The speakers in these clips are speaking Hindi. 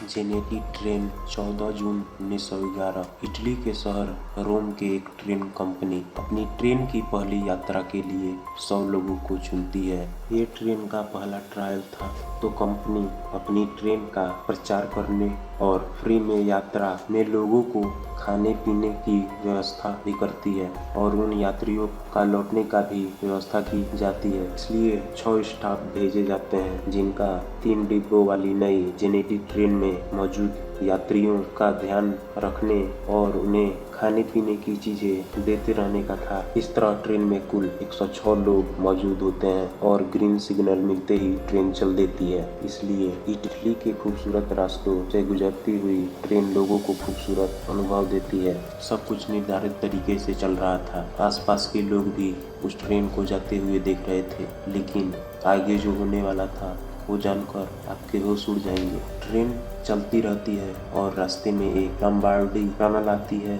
जेनेटी ट्रेन 14 जून 1911 इटली के शहर रोम के एक ट्रेन कंपनी अपनी ट्रेन की पहली यात्रा के लिए 100 लोगों को चुनती है। ये ट्रेन का पहला ट्रायल था, तो कंपनी अपनी ट्रेन का प्रचार करने और फ्री में यात्रा में लोगों को खाने पीने की व्यवस्था भी करती है और उन यात्रियों का लौटने का भी व्यवस्था की जाती है। इसलिए 6 स्टाफ भेजे जाते हैं जिनका 3 डिब्बों वाली नई जेनेटी ट्रेन में मौजूद यात्रियों का ध्यान रखने और उन्हें खाने पीने की चीजें देते रहने का था। इस तरह ट्रेन में कुल 106 लोग मौजूद होते हैं और ग्रीन सिग्नल मिलते ही ट्रेन चल देती है। इसलिए इटली के खूबसूरत रास्तों से गुजरती हुई ट्रेन लोगों को खूबसूरत अनुभव देती है। सब कुछ निर्धारित तरीके से चल रहा था। आसपास के लोग भी उस ट्रेन को जाते हुए देख रहे थे, लेकिन आगे जो होने वाला था वो जानकर आपके होश उड़ जाएंगे। ट्रेन चलती रहती है और रास्ते में एक लंबार्डी टनल आती है।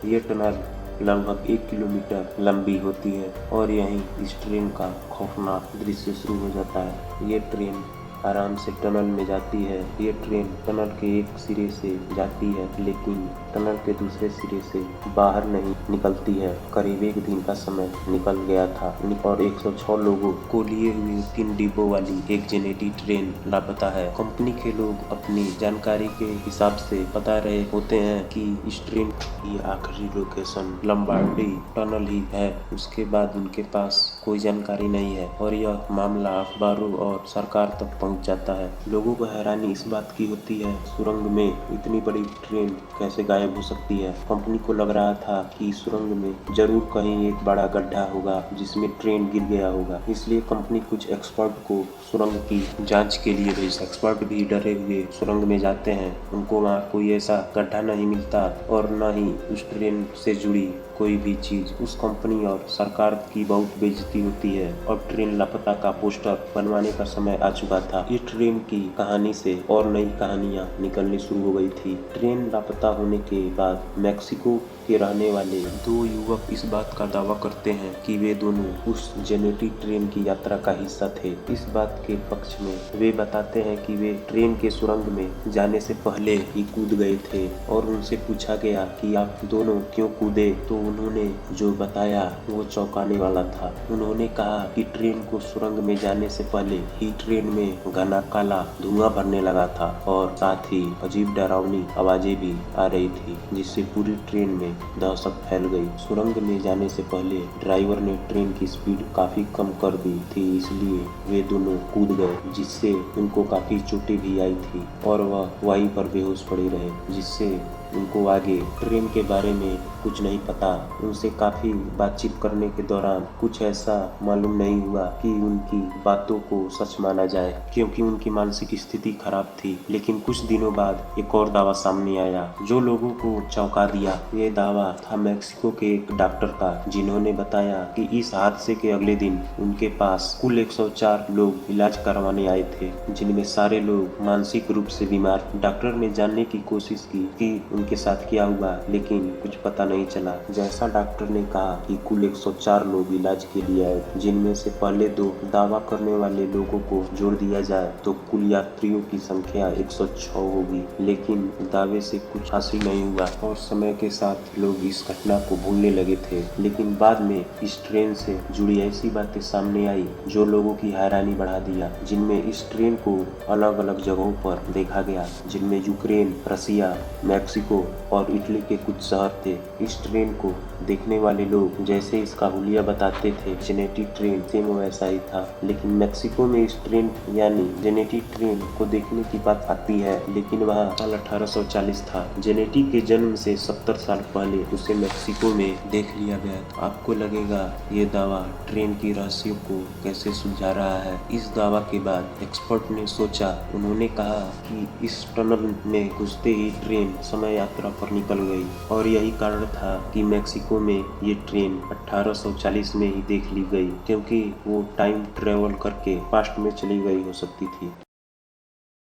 ये टनल लगभग 1 किलोमीटर लंबी होती है और यहीं इस ट्रेन का खौफनाक दृश्य शुरू हो जाता है। ये ट्रेन आराम से टनल में जाती है। ये ट्रेन टनल के एक सिरे से जाती है, लेकिन टनल के दूसरे सिरे से बाहर नहीं निकलती है। करीब 1 दिन का समय निकल गया था और 106 लोगों को लिए हुए 3 डिब्बों वाली एक जेनेटी ट्रेन लापता है। कंपनी के लोग अपनी जानकारी के हिसाब से बता रहे होते हैं कि इस ट्रेन की आखिरी लोकेशन लंबार्डी टनल ही है। उसके बाद उनके पास कोई जानकारी नहीं है और यह मामला अखबारों और सरकार तक पहुंच जाता है। लोगों को हैरानी इस बात की होती है, सुरंग में इतनी बड़ी ट्रेन कैसे गायब हो सकती है। कंपनी को लग रहा था कि सुरंग में जरूर कहीं एक बड़ा गड्ढा होगा जिसमें ट्रेन गिर गया होगा। इसलिए कंपनी कुछ एक्सपर्ट को सुरंग की जांच के लिए भेजा। एक्सपर्ट भी डरे हुए सुरंग में जाते हैं। उनको वहाँ कोई ऐसा गड्ढा नहीं मिलता और न ही उस ट्रेन से जुड़ी कोई भी चीज। उस कंपनी और सरकार की बहुत बेइज्जती होती है और ट्रेन लापता का पोस्टर बनवाने का समय आ चुका था। इस ट्रेन की कहानी से और नई कहानियां निकलनी शुरू हो गई थी। ट्रेन लापता होने के बाद मैक्सिको के रहने वाले 2 युवक इस बात का दावा करते हैं कि वे दोनों उस जेनेटी ट्रेन की यात्रा का हिस्सा थे। इस बात के पक्ष में वे बताते हैं कि वे ट्रेन के सुरंग में जाने से पहले ही कूद गए थे और उनसे पूछा गया कि आप दोनों क्यों कूदे, तो उन्होंने जो बताया वो चौंकाने वाला था। उन्होंने कहा कि ट्रेन को सुरंग में जाने से पहले ही ट्रेन में घना काला धुआं भरने लगा था और साथ ही अजीब डरावनी आवाजें भी आ रही थी, जिससे पूरी ट्रेन में दहशत फैल गई। सुरंग में जाने से पहले ड्राइवर ने ट्रेन की स्पीड काफी कम कर दी थी, इसलिए वे दोनों कूद गए, जिससे उनको काफी चोटें भी आई थी और वह वहीं पर बेहोश पड़े रहे, जिससे उनको आगे ट्रेन के बारे में कुछ नहीं पता। उनसे काफी बातचीत करने के दौरान कुछ ऐसा मालूम नहीं हुआ कि उनकी बातों को सच माना जाए, क्योंकि उनकी मानसिक स्थिति खराब थी। लेकिन कुछ दिनों बाद एक और दावा सामने आया जो लोगों को चौंका दिया। ये दावा था मैक्सिको के एक डॉक्टर का, जिन्होंने बताया कि इस हादसे के अगले दिन उनके पास कुल 104 लोग इलाज करवाने आए थे, जिनमें सारे लोग मानसिक रूप से बीमार। डॉक्टर ने जानने की कोशिश की कि उनके साथ क्या हुआ, लेकिन कुछ पता नहीं चला। जैसा डॉक्टर ने कहा कि कुल 104 लोग इलाज के लिए आए, जिनमें से पहले 2 दावा करने वाले लोगों को जोड़ दिया जाए तो कुल यात्रियों की संख्या 106 होगी। लेकिन दावे से कुछ हासिल नहीं हुआ और समय के साथ लोग इस घटना को भूलने लगे थे। लेकिन बाद में इस ट्रेन से जुड़ी ऐसी बातें सामने आई जो लोगों की हैरानी बढ़ा दिया, जिनमें इस ट्रेन को अलग अलग जगहों पर देखा गया, जिनमें यूक्रेन, रसिया, मैक्सिको और इटली के कुछ शहर थे। इस ट्रेन को देखने वाले लोग जैसे इसका हुलिया बताते थे, जेनेटी ट्रेन सेम वैसा ही था। लेकिन मैक्सिको में इस ट्रेन यानी जेनेटी ट्रेन को देखने की बात आती है, लेकिन वहाँ साल 1840 था। जेनेटी के जन्म से 70 साल पहले उसे मैक्सिको में देख लिया गया। आपको लगेगा ये दावा ट्रेन की रहस्यों को कैसे सुलझा रहा है। इस दावा के बाद एक्सपर्ट ने सोचा। उन्होंने कहा कि इस टनल में घुसते ही ट्रेन समय यात्रा पर निकल गई और यही कारण था कि मैक्सिको में ये ट्रेन 1840 में ही देख ली गई, क्योंकि वो टाइम ट्रेवल करके पास्ट में चली गई हो सकती थी।